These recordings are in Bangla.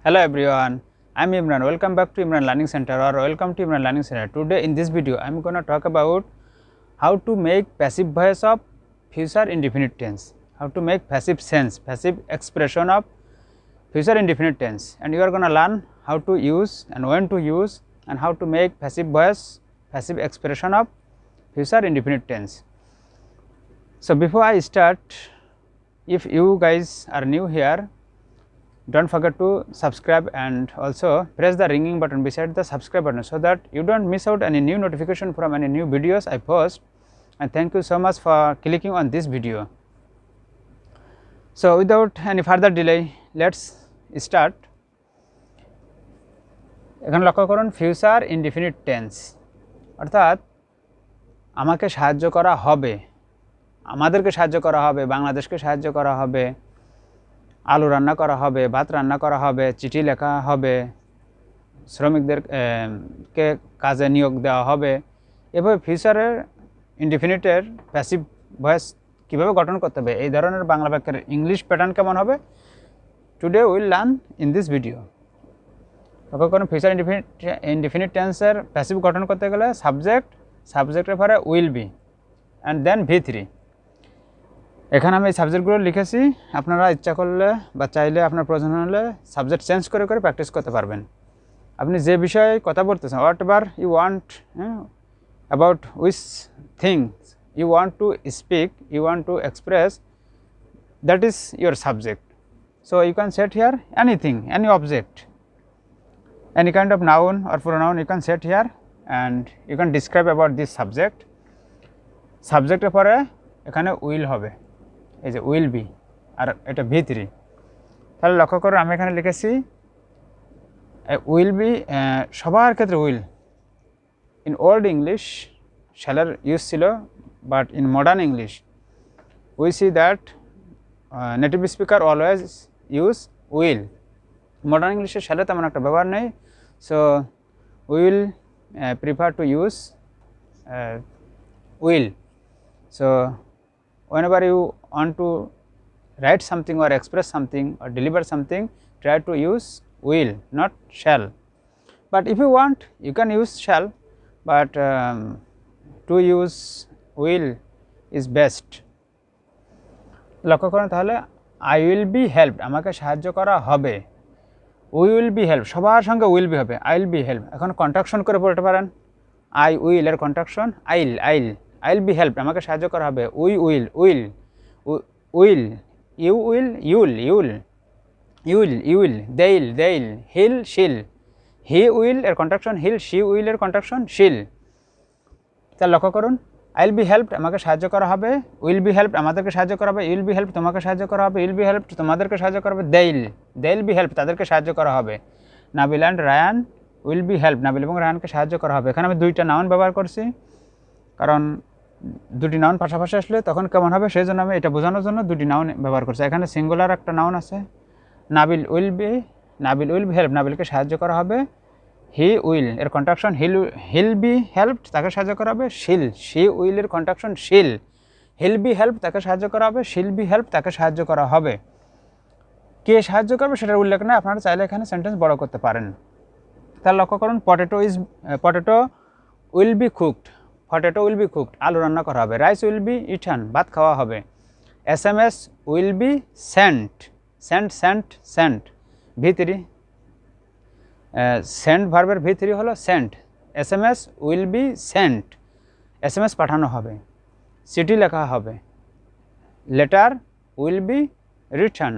Hello everyone, I am Imran. Welcome back to Imran Learning Center or welcome to Imran Learning Center. Today in this video I am going to talk about how to make passive voice of future indefinite tense, how to make passive sense, passive expression of future indefinite tense, and you are going to learn how to use and when to use and how to make passive voice, passive expression of future indefinite tense. So before I start, if you guys are new here, don't forget to subscribe and also press the ringing button beside the subscribe button so that you don't miss out any new notification from any new videos I post, and thank you so much for clicking on this video. So without any further delay, let's start. এখানে লক্ষ্য করুন ফিউচার ইনডিফিনিট টেন্স, অর্থাৎ আমাকে সাহায্য করা হবে, আমাদেরকে সাহায্য করা হবে, বাংলাদেশকে সাহায্য করা হবে, আলু রান্না করা হবে, ভাত রান্না করা হবে, চিঠি লেখা হবে, শ্রমিকদেরকে কাজে নিয়োগ দেওয়া হবে। এভাবে ফিউচারের ইনডিফিনিটের প্যাসিভ ভয়েস কীভাবে গঠন করতে হবে, এই ধরনের বাংলা বাক্যের ইংলিশ প্যাটার্ন কেমন হবে, today will learn in this video. লক্ষ্য করুন ফিউচার ইনডিফিনিট টেন্সের প্যাসিভ গঠন করতে গেলে সাবজেক্টের পরে will be and then V3। এখানে আমি এই সাবজেক্টগুলো লিখেছি, আপনারা ইচ্ছা করলে বা চাইলে আপনার প্রয়োজন হলে সাবজেক্ট চেঞ্জ করে করে প্র্যাকটিস করতে পারবেন। আপনি যে বিষয়ে কথা বলতেছেন, whatever you want about which things you want to speak, you want to express, that is your subject. So you can set here anything, any object, any kind of noun or pronoun you can set here and you can describe about this subject. সাবজেক্টের পরে এখানে উইল হবে, এই যে উইল বি, আর এটা V3। তাহলে লক্ষ্য করুন আমি এখানে লিখেছি উইল বি, সবার ক্ষেত্রে উইল। ইন ওল্ড ইংলিশ শ্যালের ইউজ ছিল, but in modern English we see that native speaker always use will. Modern ইংলিশে শ্যালে তেমন একটা ব্যবহার নেই, so will prefer to use will. So whenever you want to write something or express something or deliver something, try to use will, not shall. But if you want, you can use shall, but to use will is best. লক্ষ্য করুন তাহলে I will be helped, আমাকে সাহায্য করা হবে, we will be helped, সবার সঙ্গে will be হবে, I will be helped। এখন কন্ট্রাকশন করে বলতে পারেন, I will এর কন্ট্রাকশন I'll be helped, আমাকে সাহায্য করা হবে, we will, you will, you'll, they'll, he'll, she'll, he will এর কন্ট্রাকশন he'll, she will এর কন্ট্রাকশন she'll। তাহলে লক্ষ্য করুন I'll be helped, আমাকে সাহায্য করা হবে, will be helped, আমাদেরকে সাহায্য করা হবে, you'll be helped, তোমাকে সাহায্য করা হবে, you'll be helped, তোমাদেরকে সাহায্য করা হবে, they'll be helped, তাদেরকে সাহায্য করা হবে। Nabil and Rayan will be helped, Nabil এবং রায়ানকে সাহায্য করা হবে। এখানে আমি দুইটা নাউন ব্যবহার করছি, কারণ দুটি নাউন পাশাপাশি আসলে তখন কেমন হবে সেই জন্য আমি এটা বোঝানোর জন্য দুটি নাউন ব্যবহার করছি। এখানে সিঙ্গুলার একটা নাউন আছে, নাবিল উইল বি হেল্প, নাবিলকে সাহায্য করা হবে, হি উইল এর কন্ট্রাকশন হিল বি হেল্পড, তাকে সাহায্য করা হবে, শি উইল এর কন্ট্রাকশন হিল বি হেল্প, তাকে সাহায্য করা হবে, শিল বি হেল্প, তাকে সাহায্য করা হবে। কে সাহায্য করবে সেটার উল্লেখ নয়, আপনারা চাইলে এখানে সেন্টেন্স বড় করতে পারেন। তাহলে লক্ষ্য করুন পটেটো উইল বি কুকড, আলু রান্না করা হবে, রাইস উইল বি ইটান, ভাত খাওয়া হবে, SMS will be sent, V3, sent ভার্বের V3 হলো sent, SMS will be sent, SMS পাঠানো হবে, চিঠি লেখা হবে, লেটার উইল বি রিটার্ন।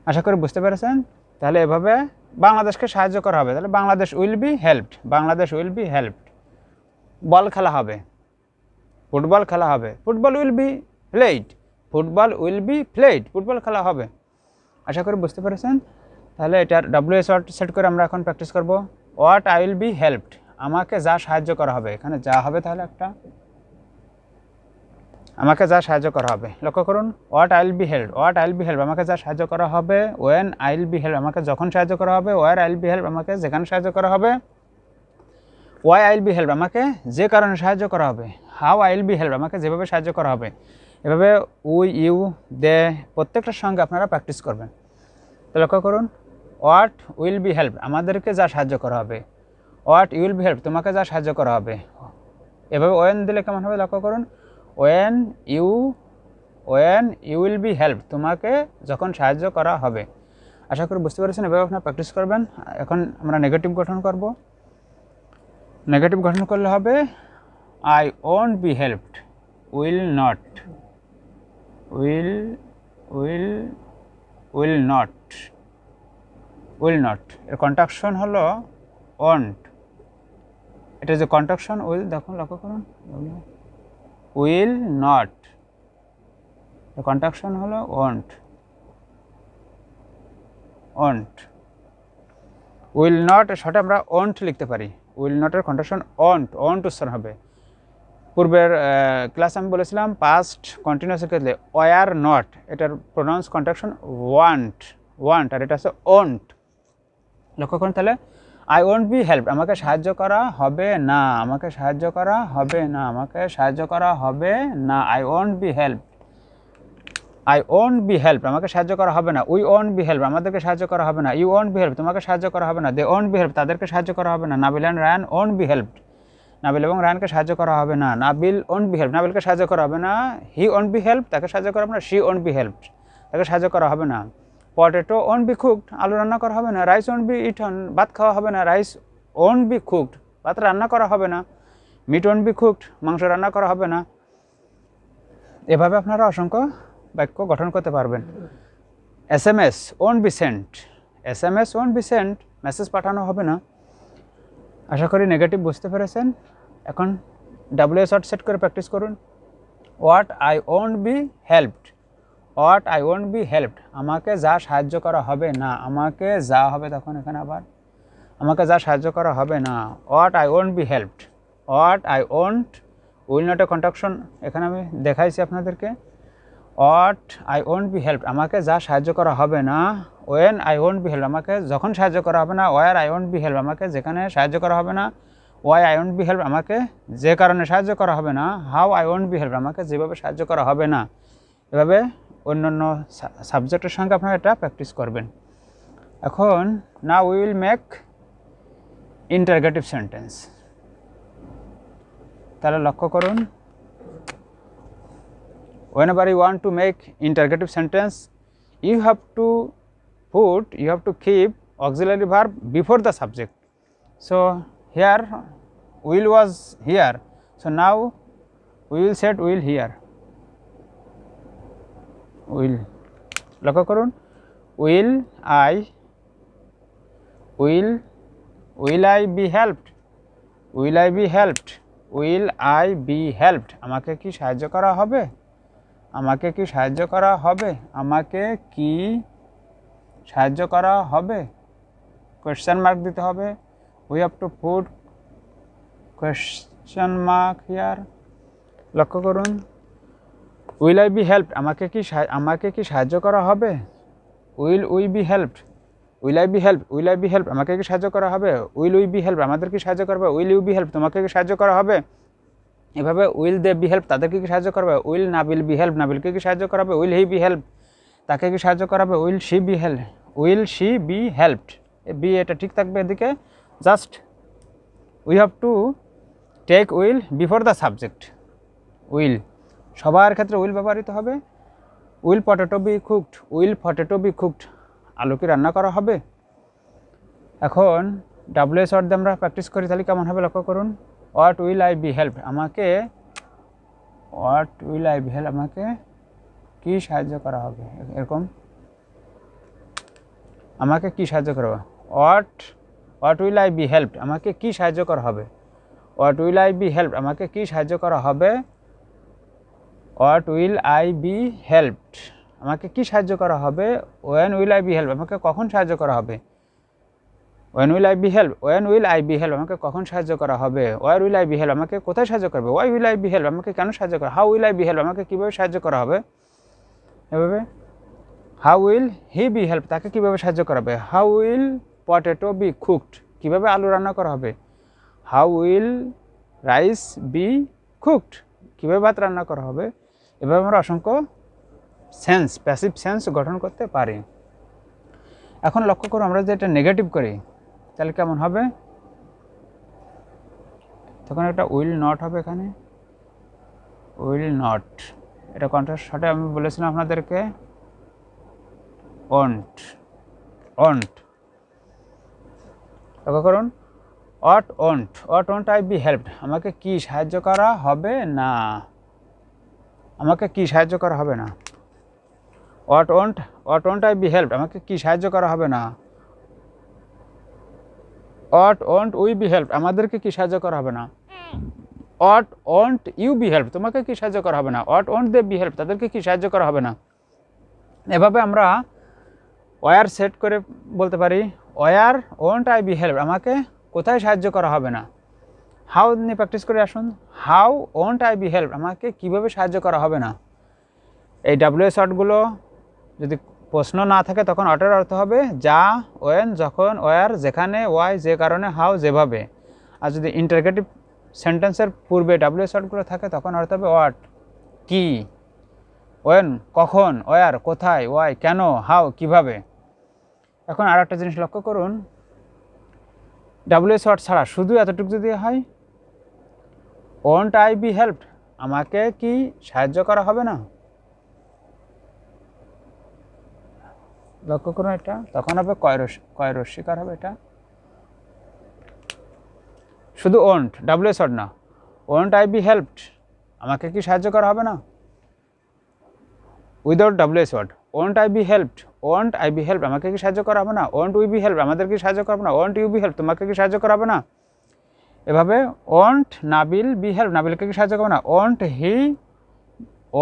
আশা করি বুঝতে পেরেছেন। তাহলে এভাবে বাংলাদেশকে সাহায্য করা হবে, তাহলে বাংলাদেশ উইল বি হেল্পড, বল খেলা হবে, ফুটবল খেলা হবে, football will be played, football খেলা হবে। আশা করি বুঝতে পেরেছেন। তাহলে এটার WH ওয়ার্ড সেট করে আমরা এখন প্র্যাকটিস করব। What I will B helped, আমাকে যা সাহায্য করা হবে, এখানে যা হবে তাহলে একটা, আমাকে যা সাহায্য করা হবে। লক্ষ্য করুন what I will be help, আমাকে যা সাহায্য করা হবে, when I will be help, আমাকে যখন সাহায্য করা হবে, where I will be help, আমাকে যেখানে সাহায্য করা হবে, why I will be help, আমাকে যে কারণে সাহায্য করা হবে, how I will be help, আমাকে যেভাবে সাহায্য করা হবে। এভাবে উই, ইউ, দে প্রত্যেকটার সঙ্গে আপনারা প্র্যাকটিস করবেন। তো লক্ষ্য করুন হোয়াট উইল বি হেল্প, আমাদেরকে যা সাহায্য করা হবে। হোয়াট ইউল বি হেল্প, তোমাকে যা সাহায্য করা হবে। এভাবে ওয়েন দিলে কেমন হবে লক্ষ্য করুন, when you will be help, তোমাকে যখন সাহায্য করা হবে। আশা করি বুঝতে পেরেছেন, এভাবে আপনারা প্র্যাকটিস করবেন। এখন আমরা নেগেটিভ গঠন করব। নেগেটিভ গঠন করলে হবে I won't be helped, will not, will will will not, will not এর কন্ট্রাকশন হলো ওন্ট, এটা যে কন্ট্রাকশন উইল, দেখুন লক্ষ্য করুন, উইল নট এর কন্ট্রাকশন হলো ওন্ট, ওন্ট। উইল নট এর সাথে আমরা ওন্ট লিখতে পারি, উইল নটের কন্ট্রাকশন ওন্ট, ওন্ট উচ্চারণ হবে। পূর্বের ক্লাসে আমি বলেছিলাম পাস্ট কন্টিনিউয়াসের ক্ষেত্রে ওয়ার নট, এটার প্রোনাউন্স কন্ট্রাকশন ওয়ান্ট, ওয়ান্ট, আর এটা হচ্ছে ওন্ট। লক্ষ্য করুন তাহলে, আই ওন্ট বি হেল্প, আমাকে সাহায্য করা হবে না, আমাকে সাহায্য করা হবে না, আমাকে সাহায্য করা হবে না। I won't be help, I won't be help, আমাকে সাহায্য করা হবে না। উই ওন্ট বি হেল্প, আমাদেরকে সাহায্য করা হবে না। ইউ ওন্ট বি হেল্প, তোমাকে সাহায্য করা হবে না। দে ওন্ট বি হেল্প, তাদেরকে সাহায্য করা হবে না। Nabil and Rayan won't be help, Nabil এবং রায়ানকে সাহায্য করা হবে না। নাবিল ওন্ট বি হেল্প, নাবিলকে সাহায্য করা হবে না। হি ওন্ট বি হেল্প, তাকে সাহায্য করা হবে না। শি ওন্ট বি হেল্প, তাকে সাহায্য করা হবে না। পটেটো ওন্ট বি কুকড, আলু রান্না করা হবে না। রাইস ওন্ট বি ইটন, ভাত খাওয়া হবে না। রাইস ওন্ট বি কুকড, ভাত রান্না করা হবে না। মিট ওন্ট বি কুকড, মাংস রান্না করা হবে না। এভাবে আপনারা অসংখ্য বাক্য গঠন করতে পারবেন। SMS won't be sent, SMS won't be sent, message পাঠানো হবে না। আশা করি নেগেটিভ বুঝতে পেরেছেন। এখন WH ওয়ার্ড সেট করে প্র্যাকটিস করুন। What I won't be helped, what I won't be helped, আমাকে যা সাহায্য করা হবে না, আমাকে যা হবে তখন এখানে আবার আমাকে যা সাহায্য করা হবে না। What I won't be helped, what I won't, will not a contraction এখানে আমি দেখাইছি আপনাদেরকে। What I won't be helped, আমাকে যা সাহায্য করা হবে না। When I won't be help, আমাকে যখন সাহায্য করা হবে না। Where I won't be help, আমাকে যেখানে সাহায্য করা হবে না। Why I won't be help, আমাকে যে কারণে সাহায্য করা হবে না। How I won't be help, আমাকে যেভাবে সাহায্য করা হবে না। এভাবে অন্যান্য সাবজেক্টের সঙ্গে আপনারা এটা প্র্যাকটিস করবেন। এখন না we will make interrogative sentence. তাহলে লক্ষ্য করুন, whenever you want to make interrogative sentence, you have to keep auxiliary verb before the subject. So here will was here, so now we will set will here, will, লক্ষ্য করুন, will I be helped, will I be helped, will I be helped, আমাকে কি সাহায্য করা হবে, আমাকে কি সাহায্য করা হবে, আমাকে কি সাহায্য করা হবে। কোয়েশ্চেন মার্ক দিতে হবে, we have to put question mark here. লক্ষ্য করুন, উইল আই বি হেল্পড, আমাকে কি সাহায্য করা হবে। Will we be helped, will I be help, will I be help, আমাকে কি সাহায্য করা হবে। উইল উই বি হেল্প, আমাদের কি সাহায্য করবে। উইল ইউ বি হেল্প, তোমাকে কি সাহায্য করা হবে। এভাবে উইল দে বি হেল্প, তাদেরকে কি সাহায্য করবে। উইল নাবিল বি হেল্প, নাবিলকে কি সাহায্য করাবে। উইল হি বি হেল্প, তাকে কি সাহায্য করাবে। Will she be help, will she be helped, be এটা ঠিক থাকবে এদিকে। Just we have to take will before the subject. Will সবার ক্ষেত্রে উইল ব্যবহৃত হবে। Will potato be cooked, will potato be cooked, আলু কি রান্না করা হবে। এখন WH ওয়ার্ড দিয়ে আমরা প্র্যাকটিস করি, তাহলে কেমন হবে লক্ষ্য করুন। What will I be help, আমাকে what will I be help, আমাকে কি সাহায্য করা হবে। এরকম আমাকে কি সাহায্য করা হবে। What will I be help, আমাকে কি সাহায্য করা হবে। What will I be help, আমাকে কি সাহায্য করা হবে। What will I be helped, আমাকে কি সাহায্য করা হবে। When will I be help, আমাকে কখন সাহায্য করা হবে। When will I be help, when will I be help, আমাকে কখন সাহায্য করা হবে। Where will I be help, আমাকে কোথায় সাহায্য করবে। Why will I be help, আমাকে কেন সাহায্য করা। How will I be help, আমাকে কীভাবে সাহায্য করা হবে। এভাবে how will he be help, তাকে কীভাবে সাহায্য করা হবে। How will potato be cooked, কীভাবে আলু রান্না করা হবে। How will rice B cooked, কীভাবে ভাত রান্না করা হবে। এভাবে আমরা অসংখ্য সেন্স, প্যাসিভ সেন্স গঠন করতে পারি। এখন লক্ষ্য করো আমরা যদি এটা নেগেটিভ করি তাহলে কেমন হবে, তখন একটা উইল নট হবে এখানে, উইল নট, এটা কন্ট্রাস্ট শর্টে আমি বলেছিলাম আপনাদেরকে ওন্ট, ওন্ট। লক্ষ্য করুন, ওট ওন্ট আই বি হেল্পড, আমাকে কি সাহায্য করা হবে না, আমাকে কি সাহায্য করা হবে না। ওট ওন্ট আই বি হেল্পড, আমাকে কি সাহায্য করা হবে না। ওট ওন্ট উই বি হেল্পড, আমাদেরকে কি সাহায্য করা হবে না। ওট ওন্ট ইউ বি হেল্প, তোমাকে কি সাহায্য করা হবে না। ওট ওন্ট দে বি হেল্প, তাদেরকে কি সাহায্য করা হবে না। এভাবে আমরা ওয়ার সেট করে বলতে পারি where won't I be help, আমাকে কোথায় সাহায্য করা হবে না। হাউ নিয়ে প্র্যাকটিস করে আসুন, how won't I be help, আমাকে কীভাবে সাহায্য করা হবে না। এই ডাব্লিউএস ওয়ার্ডগুলো যদি প্রশ্ন না থাকে তখন অটের অর্থ হবে যা, ওয়েন যখন, ওয়ার যেখানে, ওয়াই যে কারণে, হাউ যেভাবে। আর যদি ইন্টারগেটিভ সেন্টেন্সের পূর্বে ডাব্লিউএস ওয়ার্ডগুলো থাকে তখন অর্থ হবে হোয়াট কি, ওয়েন কখন, ওয়ার কোথায়, ওয়াই কেন, হাউ কীভাবে। এখন আর একটা জিনিস লক্ষ্য করুন, ডাব্লিউএস ওয়ার্ড ছাড়া শুধু এতটুকু যদি হয় ওন্ট আই বি হেল্পড, আমাকে কি সাহায্য করা হবে না। লক্ষ্য করুন এটা তখন হবে কয় রস্বীকার হবে, এটা শুধু ওন্ট ডাব্লিউএস ওয়ার্ড না, ওন্ট আই বি হেল্পড, আমাকে কি সাহায্য করা হবে না, without WS word. Won't I be helped, won't I be help, আমাকে কি সাহায্য করা হবে না। ওন্ট উই বি হেল্প, আমাদের কি সাহায্য করা হবে না। ওন্ট ইউ বি হেল্প, তোমাকে কি সাহায্য করা হবে না। এভাবে ওন্ট নাবিল বি হেল্প, নাবিলকে কি সাহায্য করবে না।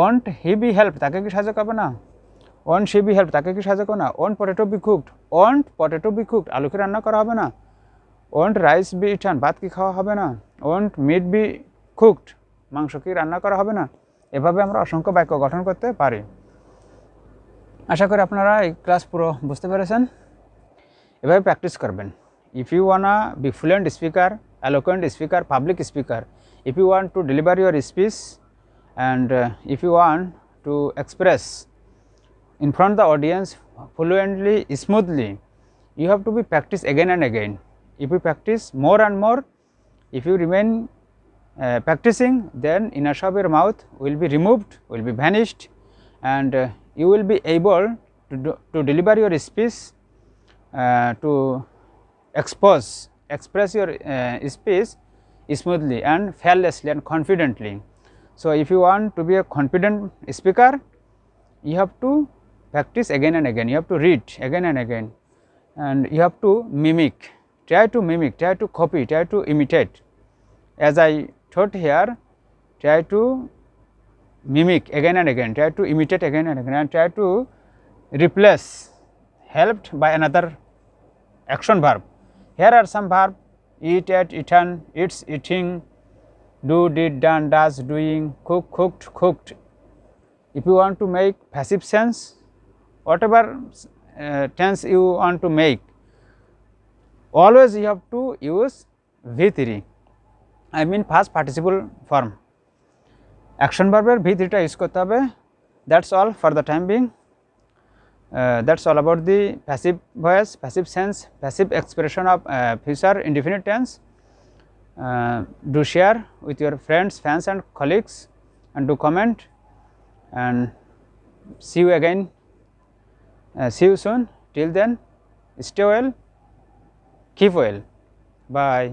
ওন্ট হি বি হেল্প, তাকে কি সাহায্য করবে না। ওন্ট শি বি হেল্প, তাকে কি সাহায্য করবে না। Won't potato be cooked, won't potato be cooked, আলু কি রান্না করা হবে না। ওন্ট রাইস বি ইটান, ভাত কি খাওয়া হবে না। ওন্ট মিট বি কুকড, মাংস কি রান্না করা হবে না। এভাবে আমরা অসংখ্য বাক্য গঠন করতে পারি। আশা করি আপনারা এই ক্লাস পুরো বুঝতে পেরেছেন। এভাবে প্র্যাকটিস করবেন। If you wanna be fluent speaker, eloquent speaker, public speaker, if you want to deliver your speech and if you want to express in front of the audience fluently, smoothly, you have to be practice again and again. If you practice more and more, if you remain practicing, then inner of your mouth will be removed, will be vanished, and you will be able to deliver your speech, to express your speech smoothly and fearlessly and confidently. So, if you want to be a confident speaker, you have to practice again and again, you have to read again and again, and you have to mimic, try to copy, try to imitate. As I taught here, try to mimic again and again, try to imitate again and again, and try to replace helped by another action verb. Here are some verbs: eat, ate, eaten, eats, eating, do, did, done, does, doing, cook, cooked, cooked. If you want to make passive sense, whatever tense you want to make, always you have to use V3, I mean past participle form. Action verb er V3 টা ইউজ করতে হবে। That's all for the time being. That's all about the passive voice, passive sense, passive expression of future indefinite tense. Do share with your friends, fans and colleagues, and do comment, and see you again, see you soon. Till then, stay well, keep well, bye.